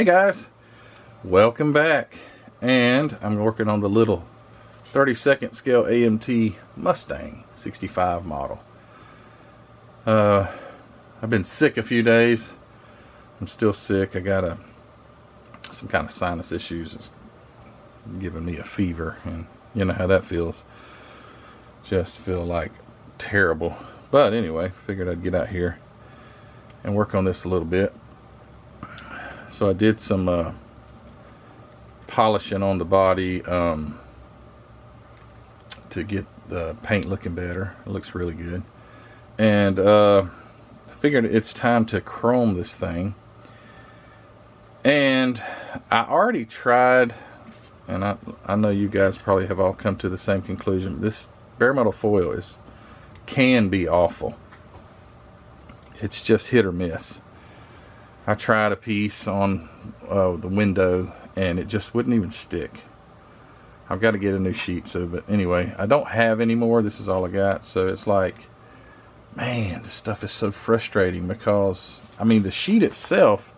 Hey guys, welcome back. And I'm working on the little 32nd scale AMT Mustang 65 model. I've been sick a few days. I'm still sick. I got some kind of sinus issues. It's giving me a fever, and you know how that feels. Just feel like terrible. But anyway, figured I'd get out here and work on this a little bit. So I did some polishing on the body to get the paint looking better. It looks really good. And figured it's time to chrome this thing. And I already tried, and I know you guys probably have all come to the same conclusion. This bare metal foil can be awful. It's just hit or miss. I tried a piece on the window and it just wouldn't even stick. I've got to get a new sheet. But anyway, I don't have any more. This is all I got. So it's like, man, this stuff is so frustrating because, I mean, the sheet itself,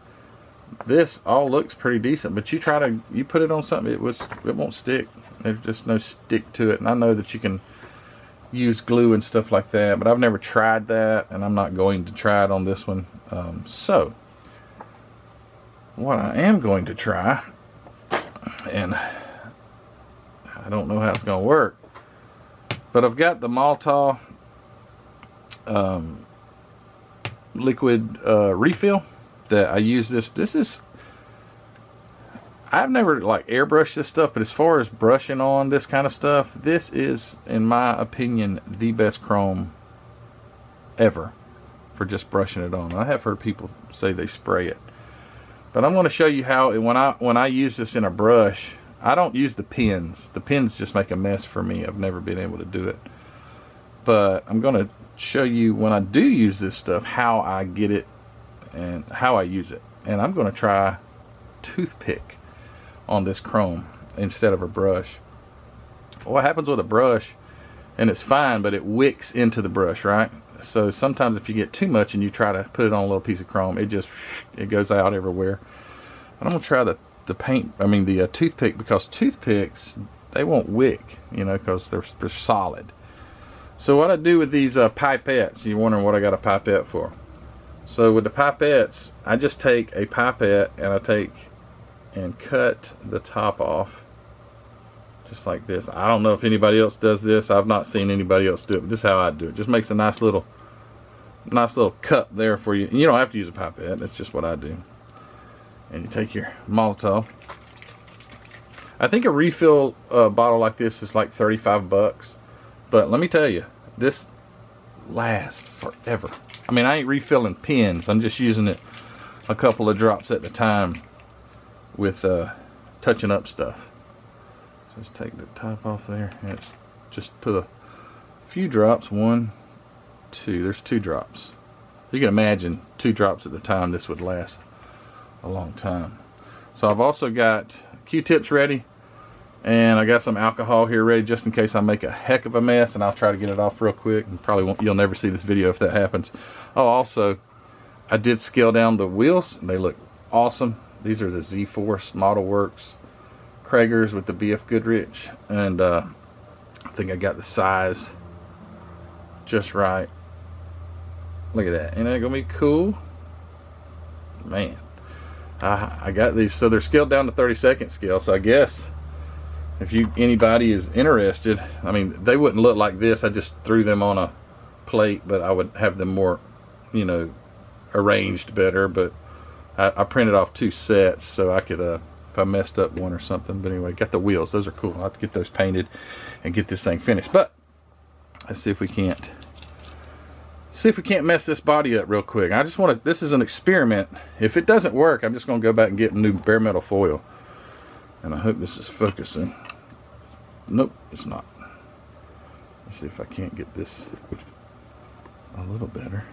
this all looks pretty decent, but you put it on something, it won't stick. There's just no stick to it. And I know that you can use glue and stuff like that, but I've never tried that, and I'm not going to try it on this one. So what I am going to try, and I don't know how it's going to work, but I've got the Malta liquid refill that I use. I've never like airbrushed this stuff, but as far as brushing on this kind of stuff, this is, in my opinion, the best chrome ever for just brushing it on. I have heard people say they spray it, but I'm going to show you how. When I use this in a brush, I don't use the pins. The pins just make a mess for me. I've never been able to do it, but I'm going to show you when I do use this stuff how I get it and how I use it. And I'm going to try toothpick on this chrome instead of a brush. What happens with a brush, and it's fine, but it wicks into the brush, right? So sometimes if you get too much and you try to put it on a little piece of chrome, it goes out everywhere. And I'm gonna try the toothpick, because toothpicks, they won't wick, you know, because they're solid. So what I do with these pipettes, you're wondering what I got a pipette for. So with the pipettes, I just take a pipette and cut the top off just like this. I don't know if anybody else does this. I've not seen anybody else do it, but this is how I do it. Just makes a nice little cut there for you. And you don't have to use a pipette. That's just what I do. And you take your Molotov. I think a refill bottle like this is like 35 bucks. But let me tell you, this lasts forever. I mean, I ain't refilling pins. I'm just using it a couple of drops at a time with touching up stuff. So just take the top off there, and it's just put a few drops. 1, 2. There's 2 drops. You can imagine 2 drops at the time. This would last a long time. So I've also got Q-tips ready, and I got some alcohol here ready just in case I make a heck of a mess, and I'll try to get it off real quick. And you'll never see this video if that happens. Oh, also, I did scale down the wheels. They look awesome. These are the Z-Force Model Works Kragers with the BF Goodrich, and I think I got the size just right. Look at that. Ain't that gonna be cool? Man, I got these, so they're scaled down to 32nd scale. So I guess if anybody is interested, I mean, they wouldn't look like this. I just threw them on a plate, but I would have them more, you know, arranged better. But I printed off 2 sets so I could, if I messed up one or something. But anyway, got the wheels. Those are cool. I'll have to get those painted and get this thing finished. But let's see if we can't mess this body up real quick. I just want to, this is an experiment. If it doesn't work, I'm just going to go back and get new bare metal foil. And I hope this is focusing. Nope, it's not. Let's see if I can't get this a little better.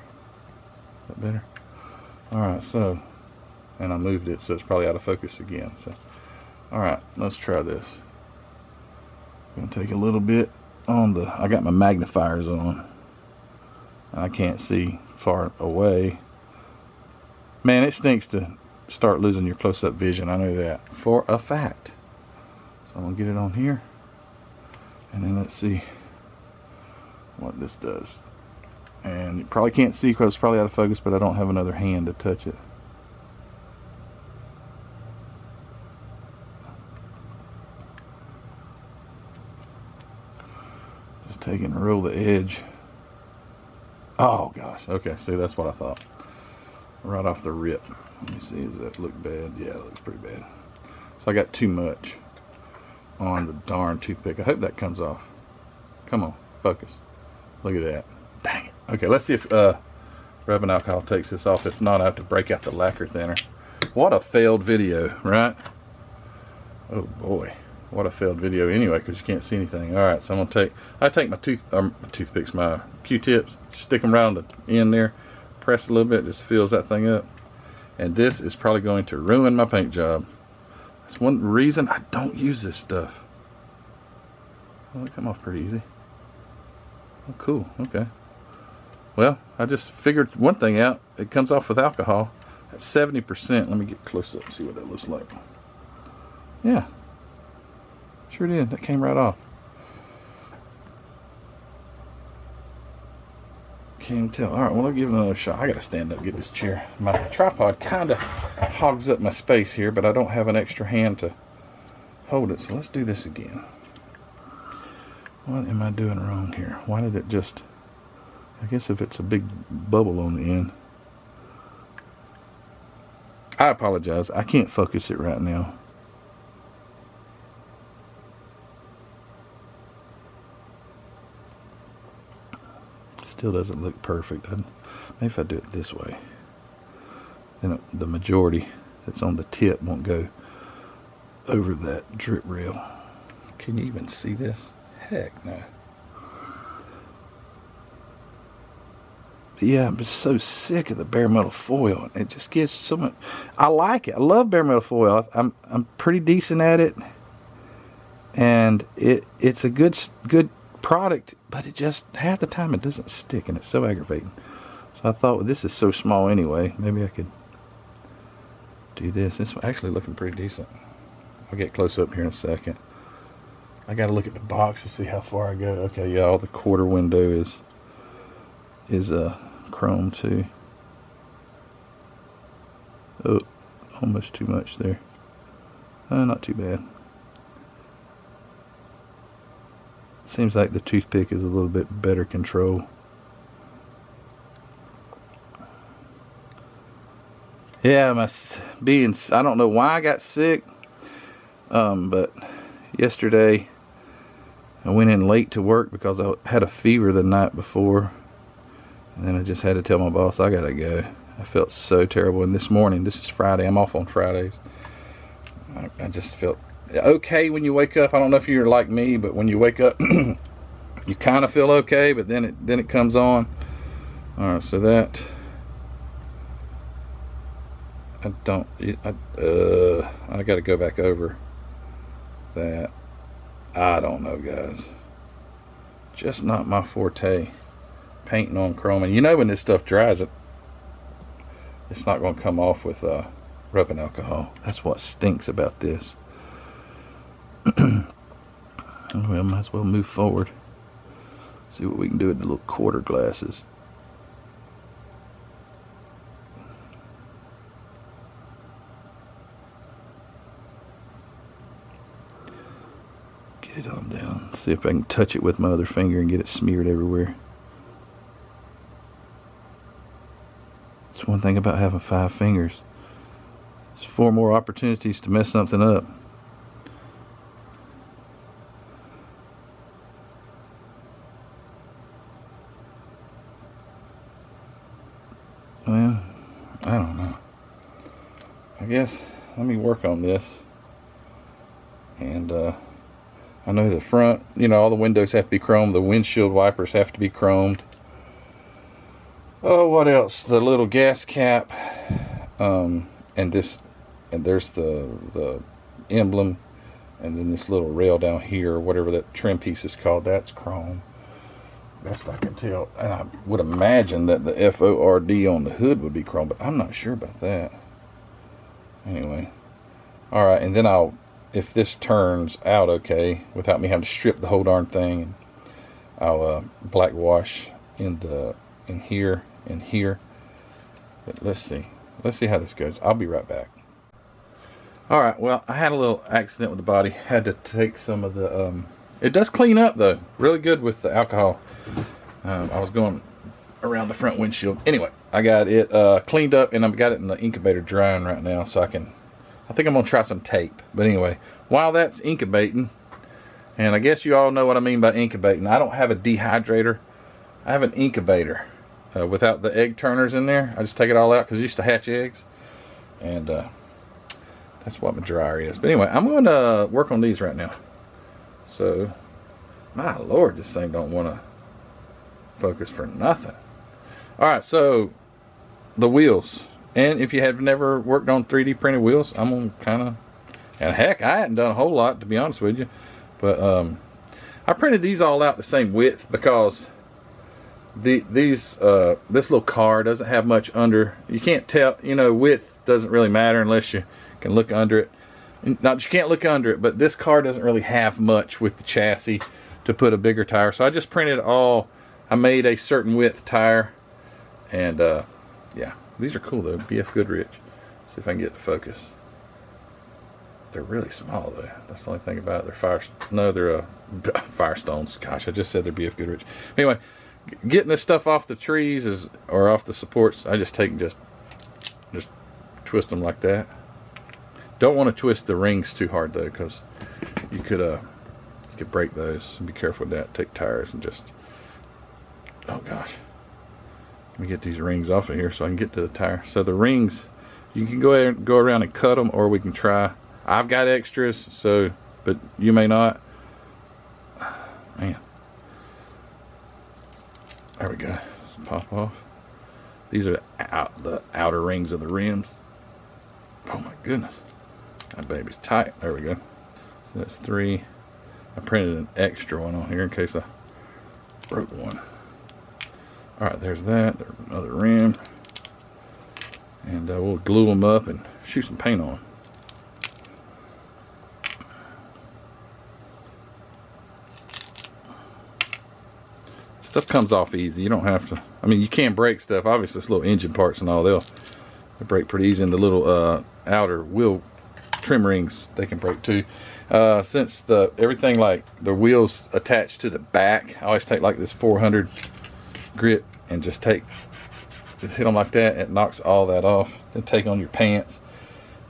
Is that better? Alright, so, and I moved it, so it's probably out of focus again. So, alright, let's try this. I'm going to take a little bit on I got my magnifiers on. I can't see far away. Man, it stinks to start losing your close-up vision. I know that for a fact. So I'm gonna get it on here, and then let's see what this does. And you probably can't see because it's probably out of focus, but I don't have another hand to touch it. Just taking and roll the edge. Oh gosh, okay, see, that's what I thought. Right off the rip. Let me see, does that look bad? Yeah, it looks pretty bad. So I got too much on the darn toothpick. I hope that comes off. Come on, focus. Look at that. Dang it. Okay, let's see if rubbing alcohol takes this off. If not, I have to break out the lacquer thinner. What a failed video, right? Oh boy, what a failed video anyway, because you can't see anything. All right, so I'm gonna take my toothpicks, my Q-tips, stick them around the end there, press a little bit, just fills that thing up. And this is probably going to ruin my paint job. That's one reason I don't use this stuff. Well, it come off pretty easy. Oh, cool. Okay. Well, I just figured one thing out. It comes off with alcohol at 70%. Let me get close up and see what that looks like. Yeah. Sure did. That came right off. Can't tell. Alright, well, I'll give it another shot. I gotta stand up and get this chair. My tripod kind of hogs up my space here, but I don't have an extra hand to hold it. So let's do this again. What am I doing wrong here? Why did it just... I guess if it's a big bubble on the end. I apologize. I can't focus it right now. Still doesn't look perfect. Maybe if I do it this way, then the majority that's on the tip won't go over that drip rail. Can you even see this? Heck no. But yeah, I'm just so sick of the bare metal foil. It just gives so much. I like it. I love bare metal foil. I'm pretty decent at it, and it's a good product, but it just half the time it doesn't stick, and it's so aggravating. So I thought, well, this is so small anyway, maybe I could do this. This is actually looking pretty decent. I'll get close up here in a second. I gotta look at the box to see how far I go. Okay, yeah, all the quarter window is chrome too. Oh, almost too much there. Not too bad. Seems like the toothpick is a little bit better control. Yeah, I don't know why I got sick, but yesterday I went in late to work because I had a fever the night before, and then I just had to tell my boss I gotta go. I felt so terrible, and this morning, this is Friday, I'm off on Fridays, I just felt okay when you wake up. I don't know if you're like me, but when you wake up you kind of feel okay, but then it comes on. Alright, so that I gotta go back over that. I don't know, guys, just not my forte, painting on chrome. And you know, when this stuff dries, it's not going to come off with rubbing alcohol. That's what stinks about this. Well, might as well move forward, see what we can do with the little quarter glasses. Get it on down, see if I can touch it with my other finger and get it smeared everywhere. It's one thing about having 5 fingers. It's 4 more opportunities to mess something up. Well, I don't know. I guess let me work on this. And I know the front, you know, all the windows have to be chromed. The windshield wipers have to be chromed. Oh, what else? The little gas cap, and there's the emblem, and then this little rail down here, or whatever that trim piece is called, that's chrome. Best I can tell. And I would imagine that the FORD on the hood would be chrome, but I'm not sure about that. Anyway, all right, and then if this turns out okay without me having to strip the whole darn thing, I'll black wash in here and here. But let's see how this goes. I'll be right back. All right, well, I had a little accident with the body. Had to take some of the it does clean up though, really good with the alcohol. I was going around the front windshield. Anyway, I got it cleaned up, and I've got it in the incubator drying right now, so I think I'm gonna try some tape. But anyway, while that's incubating, and I guess you all know what I mean by incubating. I don't have a dehydrator. I have an incubator without the egg turners in there. I just take it all out because I used to hatch eggs, and that's what my dryer is. But anyway, I'm going to work on these right now. So, my Lord, this thing don't want to focus for nothing. Alright, so the wheels. And if you have never worked on 3D printed wheels, I'm going to kind of, and heck, I hadn't done a whole lot, to be honest with you. But I printed these all out the same width because this little car doesn't have much under. You can't tell, width doesn't really matter unless you can look under it. Not that you can't look under it, but this car doesn't really have much with the chassis to put a bigger tire. So I just printed I made a certain width tire, and yeah, these are cool though. BF Goodrich. See if I can get the focus. They're really small though. That's the only thing about it. They're Firestones. Gosh, I just said they're BF Goodrich. Anyway, getting this stuff off the trees or off the supports, I just take and just twist them like that. Don't want to twist the rings too hard though, because you could break those. So be careful with that. Take tires and just, oh gosh, let me get these rings off of here so I can get to the tire. So the rings, you can go around and cut them, or we can try. I've got extras, so, but you may not. Man, there we go. Just pop off. These are the outer rings of the rims. Oh my goodness. That baby's tight. There we go. So that's 3. I printed an extra one on here in case I broke one. Alright, there's that. There's another rim. And we'll glue them up and shoot some paint on. Stuff comes off easy. You don't have to. I mean, you can break stuff. Obviously, it's little engine parts and all. They break pretty easy. And the little outer wheel trim rings, they can break too. Since everything like the wheels attached to the back, I always take like this 400 grit and just hit them like that. It knocks all that off. Then take on your pants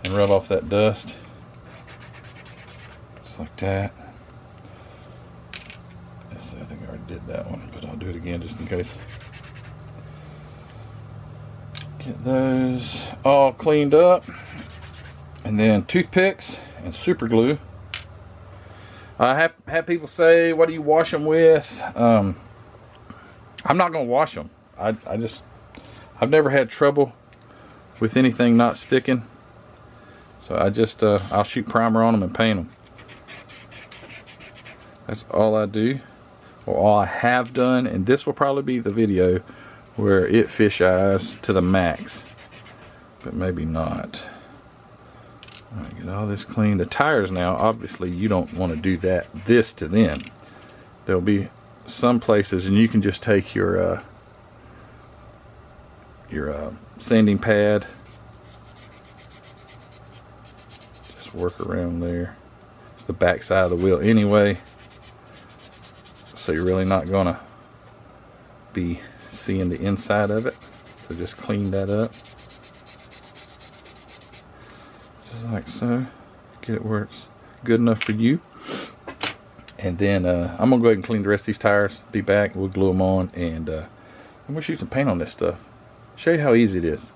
and rub off that dust, just like that. I think I already did that one, but I'll do it again just in case. Get those all cleaned up, and then toothpicks and super glue. I have people say, what do you wash them with? I'm not going to wash them. I've never had trouble with anything not sticking. So I'll shoot primer on them and paint them. That's all I do, or all I have done. And this will probably be the video where it fish eyes to the max, but maybe not. All right, get all this clean. The tires now, obviously you don't want to do this to them. There'll be some places, and you can just take your sanding pad, just work around there. It's the back side of the wheel anyway, so you're really not gonna be seeing the inside of it. So just clean that up, just like so. Get it where it's good enough for you. And then I'm gonna go ahead and clean the rest of these tires. Be back. We'll glue them on, and I'm gonna shoot some paint on this stuff. Show you how easy it is.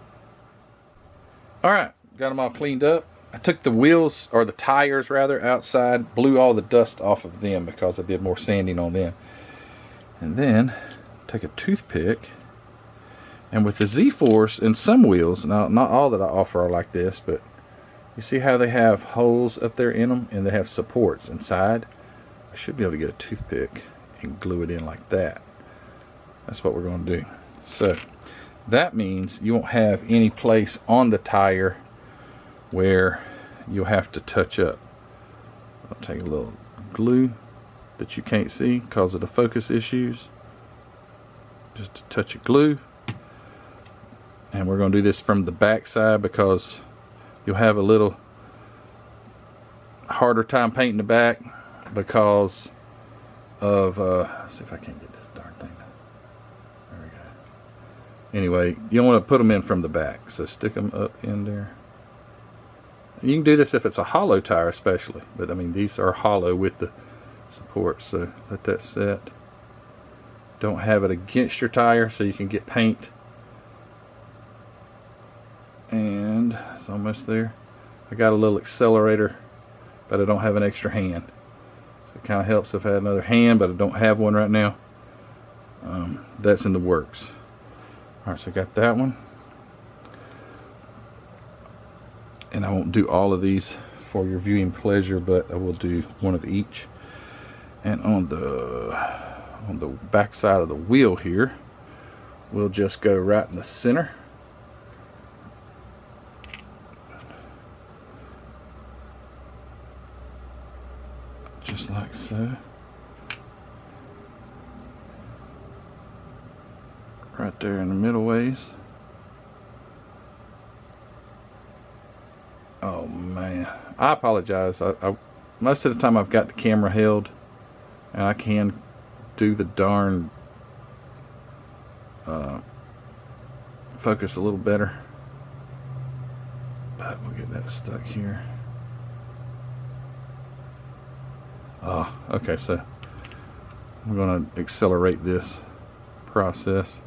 All right, got them all cleaned up. I took the wheels, or the tires rather, outside, blew all the dust off of them because I did more sanding on them. And then take a toothpick, and with the Z-Force and some wheels, now not all that I offer are like this, but you see how they have holes up there in them, and they have supports inside. I should be able to get a toothpick and glue it in like that. That's what we're going to do. So that means you won't have any place on the tire where you'll have to touch up. I'll take a little glue that you can't see because of the focus issues. Just a touch of glue. And we're going to do this from the back side because you'll have a little harder time painting the back because of let's see if I can't get this darn thing. There we go. Anyway, you don't want to put them in from the back, so stick them up in there. And you can do this if it's a hollow tire especially, but I mean these are hollow with the support, so let that set. Don't have it against your tire so you can get paint. And it's almost there. I got a little accelerator, but I don't have an extra hand. So it kind of helps if I had another hand, but I don't have one right now. That's in the works. Alright, so I got that one. And I won't do all of these for your viewing pleasure, but I will do one of each. And on the back side of the wheel here, we'll just go right in the center. Just like so. Right there in the middle ways. Oh man, I apologize. I most of the time I've got the camera held and I can do the darn focus a little better, but we'll get that stuck here. Oh, okay, so I'm going to accelerate this process.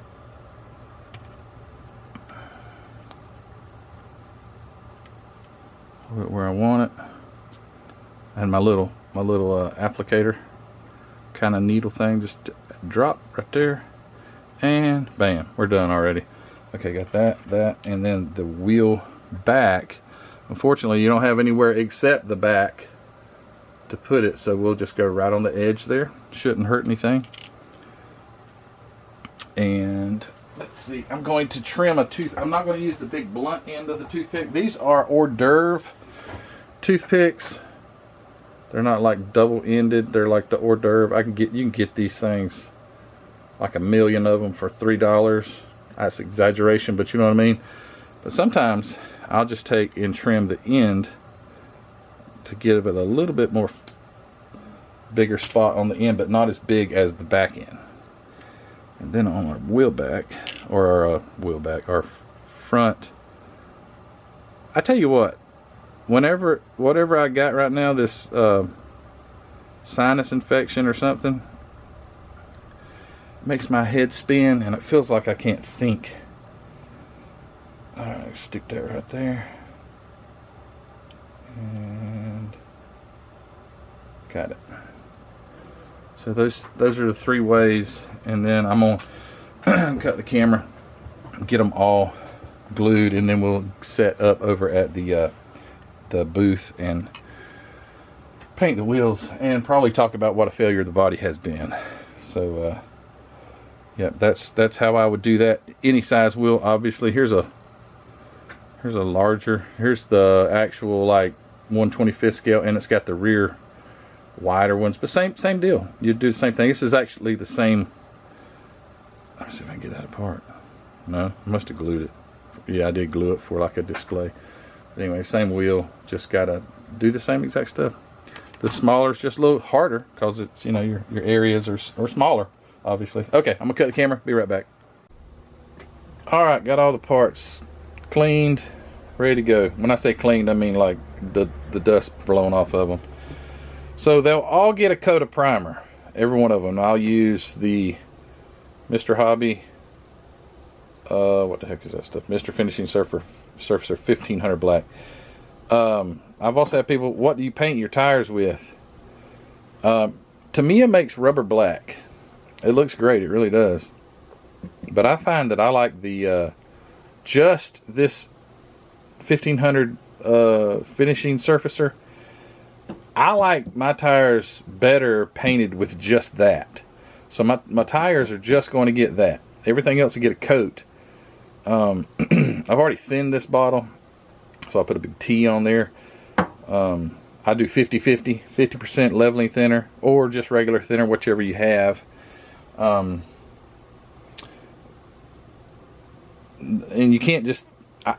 Put it where I want it, and my little applicator kind of needle thing, just drop right there, and bam, we're done already. Okay, got that, and then the wheel back. Unfortunately, you don't have anywhere except the back to put it, so we'll just go right on the edge there. Shouldn't hurt anything. And let's see, I'm going to trim a tooth. I'm not going to use the big blunt end of the toothpick. These are hors d'oeuvre toothpicks. They're not like double-ended. They're like the hors d'oeuvre. You can get these things, like a million of them, for $3. That's exaggeration, but you know what I mean. But sometimes I'll just take and trim the end to give it a little bit more bigger spot on the end, but not as big as the back end. And then on our wheel back, or our front, I tell you what, whatever I got right now, this sinus infection or something, makes my head spin and it feels like I can't think. Alright, stick that right there. And got it. So those are the three ways, and then I'm gonna cut the camera, get them all glued, and then we'll set up over at the booth and paint the wheels and probably talk about what a failure the body has been. So yeah, that's how I would do that. Any size wheel, obviously. Here's a larger. Here's the actual like 1/25th scale, and it's got the rear wider ones, but same deal. You do the same thing. This is actually the same. Let me see if I can get that apart. No, I must have glued it. Yeah, I did glue it for like a display. But anyway, same wheel, just gotta do the same exact stuff. The smaller is just a little harder because it's, you know, your areas are smaller, obviously. Okay, I'm gonna cut the camera, be right back. Alright, got all the parts cleaned, ready to go. When I say cleaned, I mean like the dust blown off of them. So they'll all get a coat of primer, every one of them. I'll use the Mr. Hobby, what the heck is that stuff? Mr. Finishing Surfacer 1500 black. I've also had people, what do you paint your tires with? To me, it makes rubber black. It looks great, it really does. But I find that I like the just this 1500 finishing surfacer. I like my tires better painted with just that. So my tires are just going to get that. Everything else will get a coat. I've already thinned this bottle. So I put a big T on there. I do 50-50, 50% leveling thinner or just regular thinner, whichever you have. And you can't just, I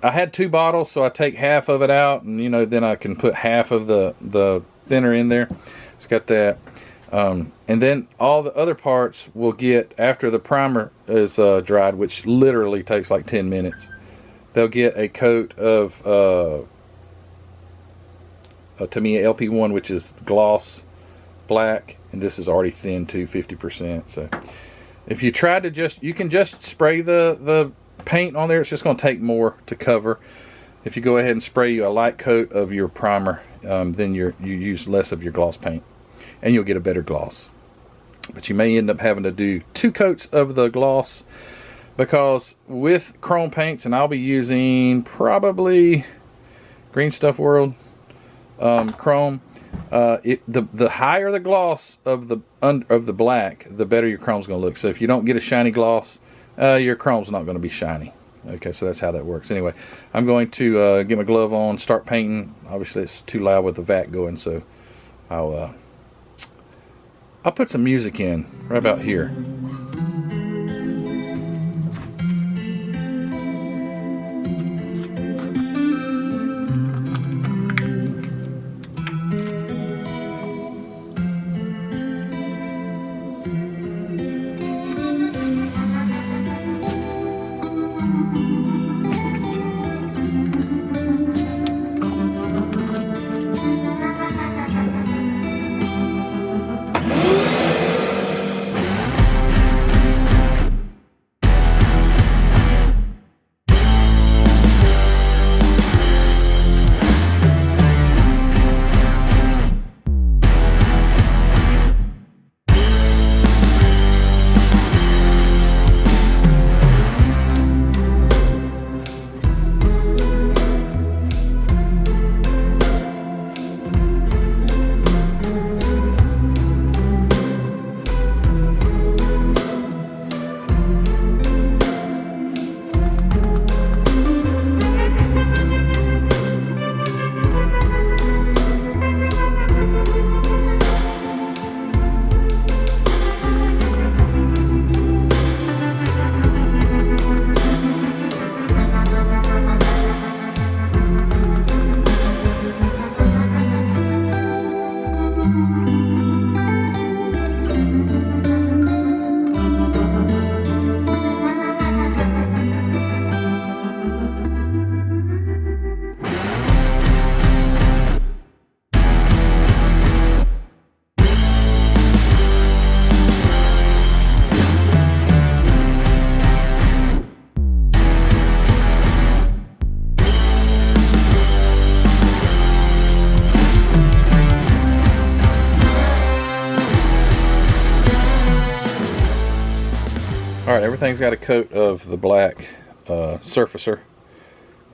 had 2 bottles, so I take half of it out, and then I can put half of the thinner in there. It's got that. And then all the other parts will get, after the primer is dried, which literally takes like 10 minutes, they'll get a coat of Tamiya LP1, which is gloss black, and this is already thin too, 50%. So if you try to you can just spray the paint on there. It's just going to take more to cover. If you go ahead and spray you a light coat of your primer, then you use less of your gloss paint, and you'll get a better gloss. But you may end up having to do 2 coats of the gloss, because with chrome paints, and I'll be using probably Green Stuff World chrome, the higher the gloss of the black, the better your chrome's going to look. So if you don't get a shiny gloss, your chrome's not going to be shiny. Okay, so that's how that works. Anyway, I'm going to get my glove on, start painting. Obviously it's too loud with the vac going, so I'll put some music in right about here. Alright, everything's got a coat of the black surfacer,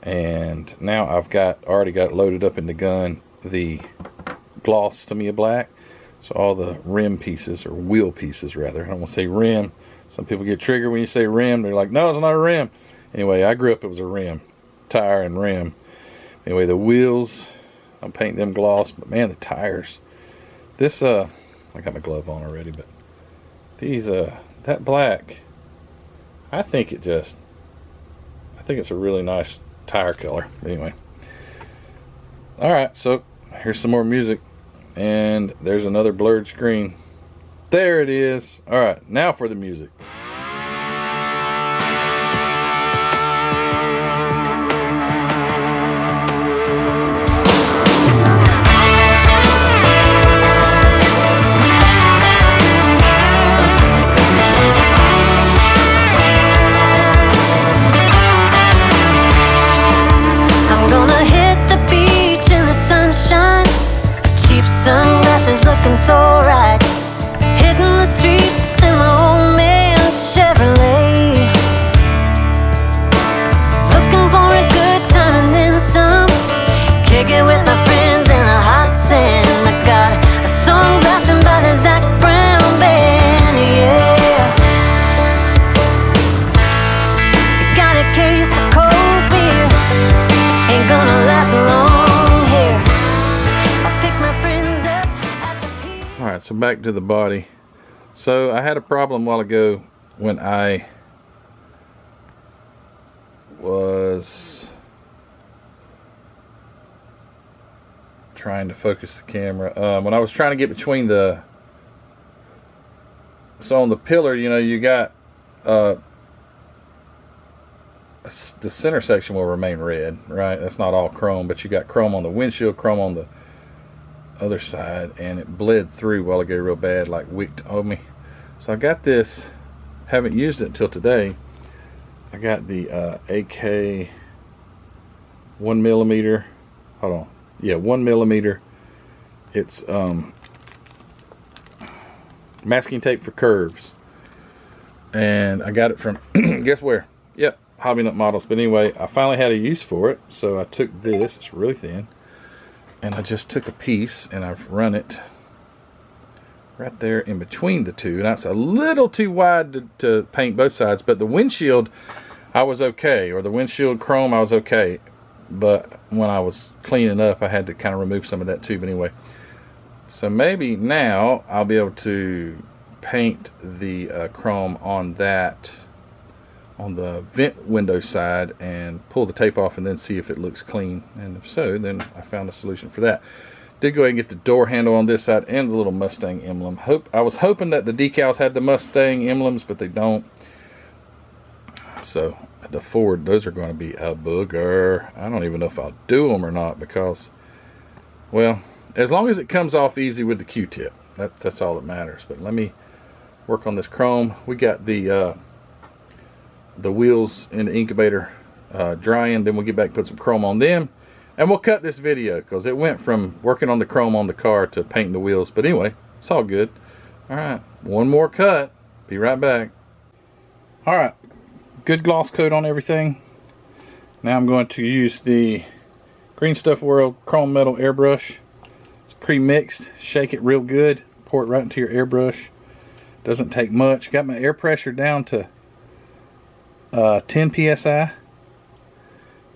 and now I've already got loaded up in the gun the gloss Tamiya black. So all the rim pieces, or wheel pieces rather, I don't want to say rim. Some people get triggered when you say rim. They're like, no, it's not a rim. Anyway, I grew up, it was a rim, tire and rim. Anyway, the wheels, I'm painting them gloss, but man, the tires, this I got my glove on already, but these that black, I think it's a really nice tire color. Anyway, alright, so here's some more music, and there's another blurred screen. There it is. Alright, now for the music. Sunglasses looking so right, hitting the streets in my old man's back to the body. So I had a problem a while ago when I was trying to focus the camera. When I was trying to get between the, so on the pillar, you know, you got the center section will remain red, right? That's not all chrome, but you got chrome on the windshield, chrome on the other side, and it bled through a while ago real bad, like wicked on me. So I got this, haven't used it until today. I got the AK 1mm, hold on, yeah, 1mm. It's masking tape for curves, and I got it from guess where? Yep, Hobby Nut Models. But anyway, I finally had a use for it, so I took this, it's really thin, and I just took a piece and I've run it right there in between the two. Now it's a little too wide to paint both sides, but the windshield I was okay, or the windshield chrome I was okay, but when I was cleaning up I had to kind of remove some of that too. But anyway, so maybe now I'll be able to paint the chrome on that, on the vent window side, and pull the tape off and then see if it looks clean. And if so, then I found a solution for that. Did go ahead and get the door handle on this side and the little Mustang emblem. I was hoping that the decals had the Mustang emblems, but they don't. So the Ford, those are going to be a booger. I don't even know if I'll do them or not, because, well, as long as it comes off easy with the Q-tip, that's all that matters. But let me work on this chrome. We got the wheels in the incubator drying. Then we'll get back and put some chrome on them, and we'll cut this video because it went from working on the chrome on the car to painting the wheels. But anyway, it's all good. All right, one more cut. Be right back. All right, good gloss coat on everything. Now I'm going to use the Green Stuff World Chrome Metal Airbrush. It's pre-mixed. Shake it real good. Pour it right into your airbrush. Doesn't take much. Got my air pressure down to 10 psi,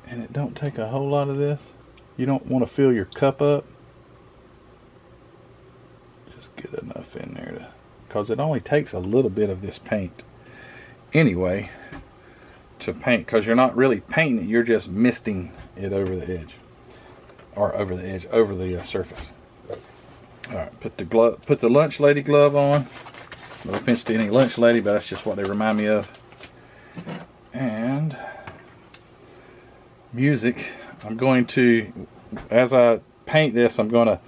and it don't take a whole lot of this. You don't want to fill your cup up. Just get enough in there to, because it only takes a little bit of this paint anyway to paint, because you're not really painting it, you're just misting it over the edge, or over the surface. All right, put the lunch lady glove on. No offense to any lunch lady, but that's just what they remind me of. And music, I'm going to, as I paint this, I'm going to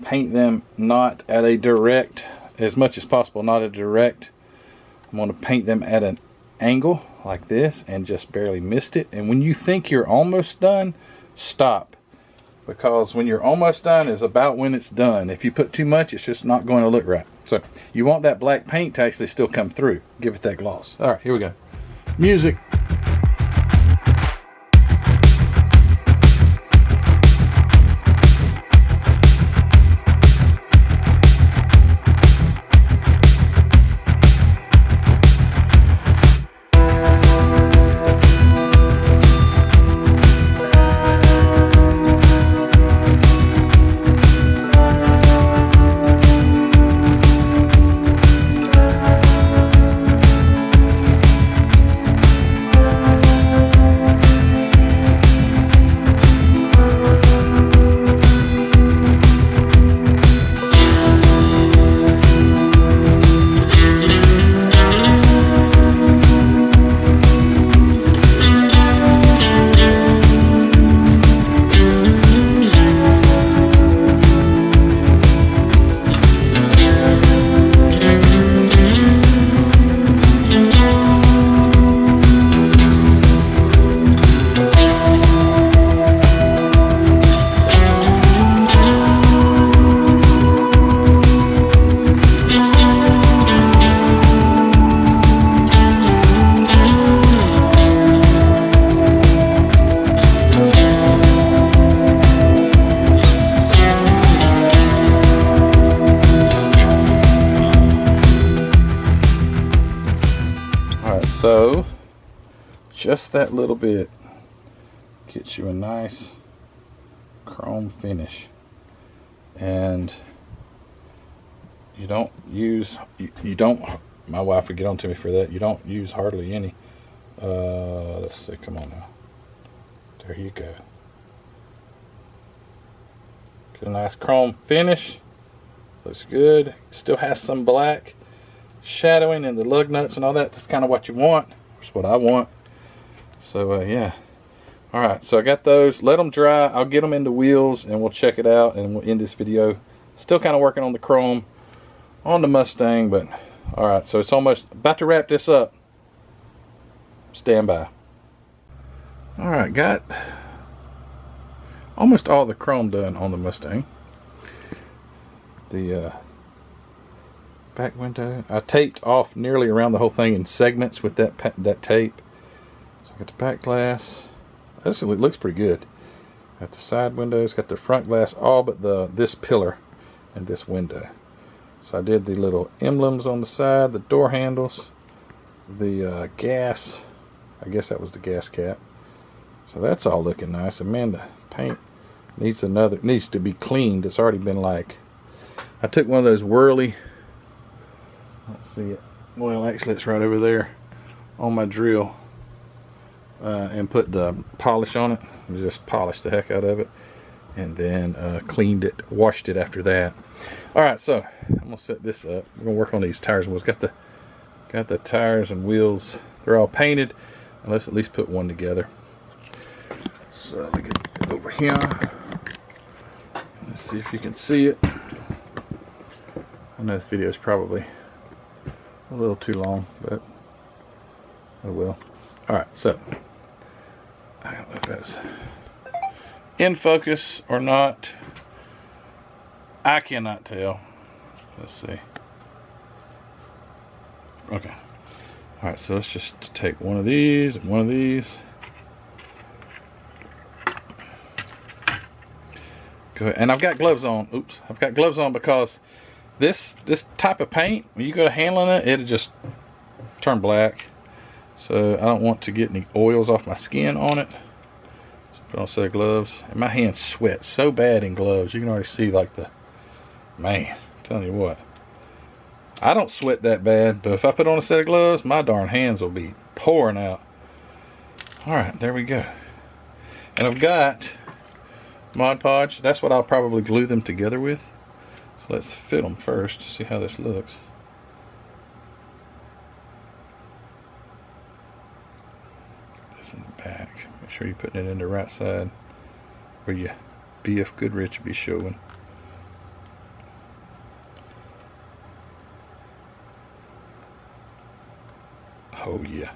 paint them not at a direct, as much as possible, not a direct. I'm going to paint them at an angle like this and just barely mist it. And when you think you're almost done, stop, because when you're almost done is about when it's done. If you put too much, it's just not going to look right. So you want that black paint to actually still come through. Give it that gloss. All right, here we go. Music. So just that little bit gets you a nice chrome finish. And you don't use, you don't, my wife would get on to me for that, you don't use hardly any. Let's see, come on now. There you go. Get a nice chrome finish. Looks good. Still has some black shadowing in the lug nuts and all that. That's kind of what you want. That's what I want. So yeah. Alright, so I got those. Let them dry. I'll get them into wheels and we'll check it out and we'll end this video. Still kind of working on the chrome on the Mustang, but alright, so it's almost about to wrap this up. Stand by. Alright, got almost all the chrome done on the Mustang. The back window, I taped off nearly around the whole thing in segments with that tape. So I got the back glass. This looks pretty good. Got the side windows, got the front glass, all but this pillar and this window. So I did the little emblems on the side, the door handles, the gas, I guess that was the gas cap. So that's all looking nice. And man, the paint needs to be cleaned. It's already been like, I took one of those whirly, let's see it, well actually it's right over there on my drill, and put the polish on it. Just polished the heck out of it and then cleaned it, washed it after that. Alright, so I'm gonna set this up. We're gonna work on these tires and wheels. Got the tires and wheels, they're all painted, and let's at least put one together. So let me get over here. Let's see if you can see it. I know this video is probably a little too long, but oh well. Alright, so I don't know if that's in focus or not. I cannot tell. Let's see. Okay. Alright, so let's just take one of these and one of these. Go ahead. And I've got gloves on. Oops. I've got gloves on because this type of paint, when you go to handling it, it'll just turn black. So I don't want to get any oils off my skin on it. So put on a set of gloves. And my hands sweat so bad in gloves. You can already see like the, man, I'm telling you what. I don't sweat that bad, but if I put on a set of gloves, my darn hands will be pouring out. Alright, there we go. And I've got Mod Podge. That's what I'll probably glue them together with. So let's fit them first to see how this looks. This in the back. Make sure you're putting it in the right side where your BF Goodrich will be showing. Oh yeah.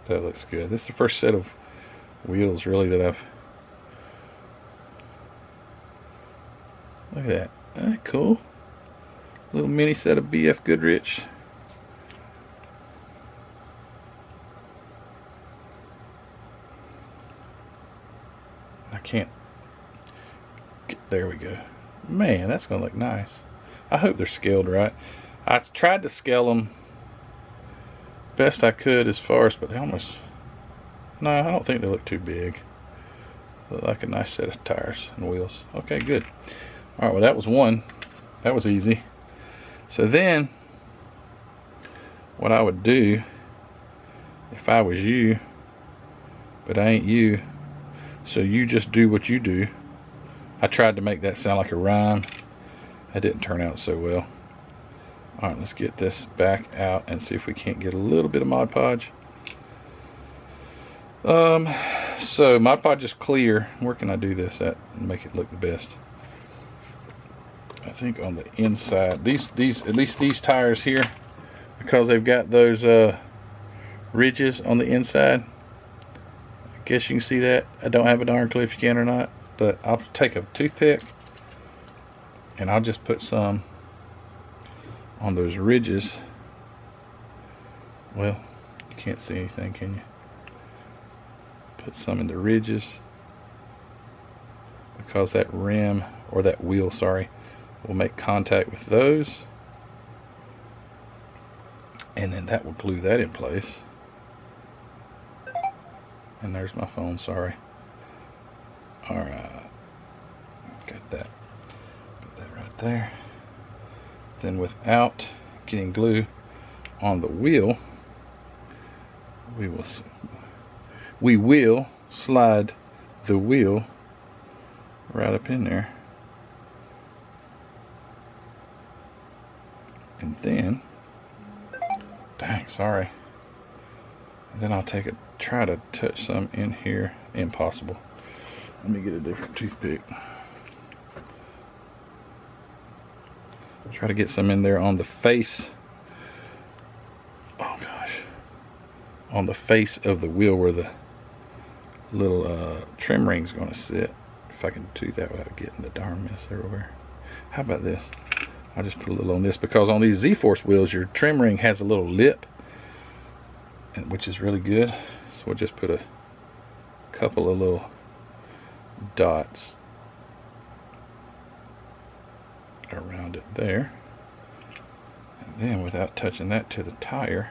That looks good. This is the first set of wheels really that I've, look at that. Isn't that cool? Little mini set of BF Goodrich. I can't get, there we go. Man, that's gonna look nice. I hope they're scaled right. I tried to scale them best I could as far as, but they almost, no, I don't think they look too big. Look like a nice set of tires and wheels. Okay, good. Alright, well that was one. That was easy. So then, what I would do, if I was you, but I ain't you, so you just do what you do. I tried to make that sound like a rhyme. That didn't turn out so well. Alright, let's get this back out and see if we can't get a little bit of Mod Podge. So Mod Podge is clear. Where can I do this at and make it look the best? I think on the inside. These at least these tires here, because they've got those ridges on the inside. I guess you can see that. I don't have a darn clue if you can or not, but I'll take a toothpick and I'll just put some on those ridges. Well, you can't see anything, can you? Put some in the ridges, because that rim, or that wheel, sorry, will make contact with those, and then that will glue that in place. And there's my phone, sorry. Alright, got that there. Then without getting glue on the wheel, we will slide the wheel right up in there. And then, dang, sorry. And then I'll try to touch some in here. Impossible. Let me get a different toothpick. Try to get some in there on the face. Oh gosh. On the face of the wheel where the little trim ring's gonna sit. If I can do that without getting the darn mess everywhere. How about this? I'll just put a little on this, because on these Z-Force wheels your trim ring has a little lip, which is really good. So we'll just put a couple of little dots around it there, and then without touching that to the tire,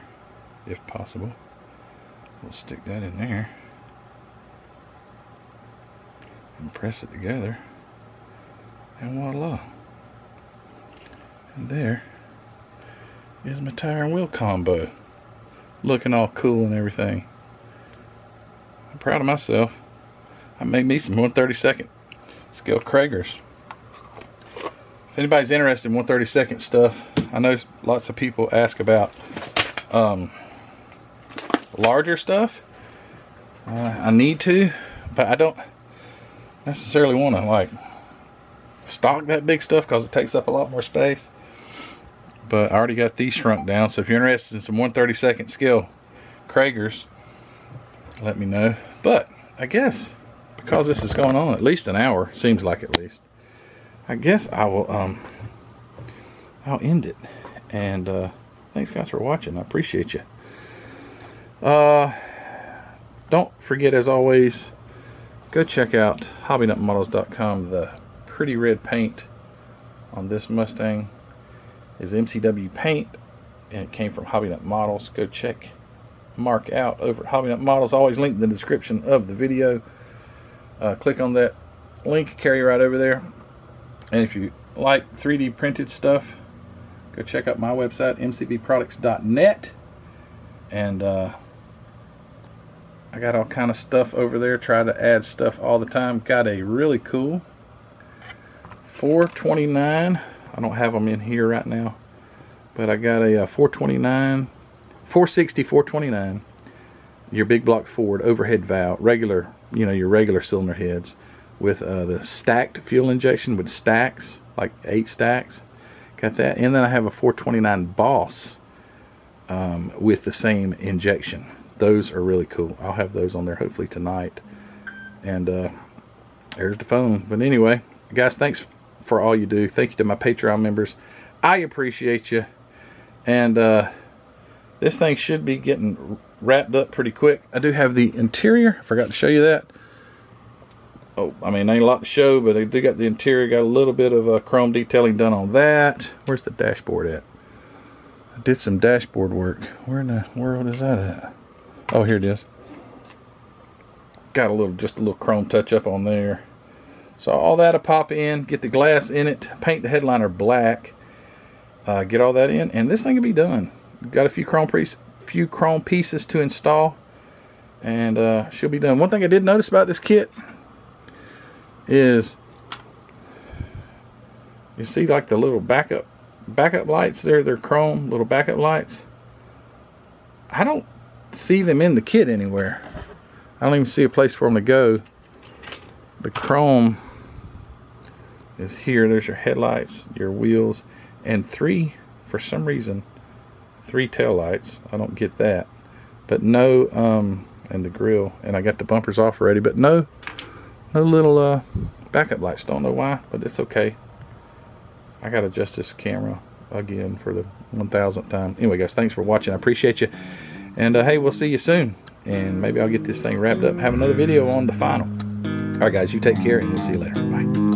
if possible, we'll stick that in there and press it together, and voila. And there is my tire and wheel combo, looking all cool and everything. I'm proud of myself. I made me some 1/32 scale Kragers. If anybody's interested in 1/32 stuff, I know lots of people ask about larger stuff. I need to, but I don't necessarily want to like stock that big stuff because it takes up a lot more space. But I already got these shrunk down, so if you're interested in some 1/32 scale Kragers, let me know. But I guess because this is going on at least an hour, seems like at least, I guess I will I'll end it. And thanks guys for watching. I appreciate you. Don't forget, as always, go check out hobbynutmodels.com. The pretty red paint on this Mustang is MCW paint, and it came from Hobby Nut Models. Go mark out over at Hobby Nut Models. Always linked in the description of the video. Click on that link, carry you right over there. And if you like 3D printed stuff, go check out my website, mcvproducts.net. And I got all kind of stuff over there. Try to add stuff all the time. Got a really cool 429. I don't have them in here right now, but I got a 429, 460, 429. Your big block Ford overhead valve, regular, you know, your regular cylinder heads, with the stacked fuel injection with stacks, like 8 stacks. Got that. And then I have a 429 Boss with the same injection. Those are really cool. I'll have those on there hopefully tonight. And there's the phone. But anyway, guys, thanks for all you do. Thank you to my Patreon members. I appreciate you. And this thing should be getting wrapped up pretty quick. I do have the interior. I forgot to show you that. Oh, I mean, ain't a lot to show, but I do got the interior. Got a little bit of chrome detailing done on that. Where's the dashboard at? I did some dashboard work. Where in the world is that at? Oh, here it is. Got just a little chrome touch up on there. So all that'll pop in, get the glass in it, paint the headliner black, get all that in, and this thing will be done. Got a few chrome pieces to install, and she'll be done. One thing I did notice about this kit is, you see like the little backup lights there, they're chrome little backup lights. I don't see them in the kit anywhere. I don't even see a place for them to go. The chrome is here. There's your headlights, your wheels, and for some reason, 3 tail lights. I don't get that, but no, and the grill, and I got the bumpers off already, but no little backup lights. Don't know why, but it's okay. I gotta adjust this camera again for the 1000th time. Anyway, guys, thanks for watching. I appreciate you, and hey, we'll see you soon, and maybe I'll get this thing wrapped up and have another video on the final. All right, guys, you take care, and we'll see you later. Bye.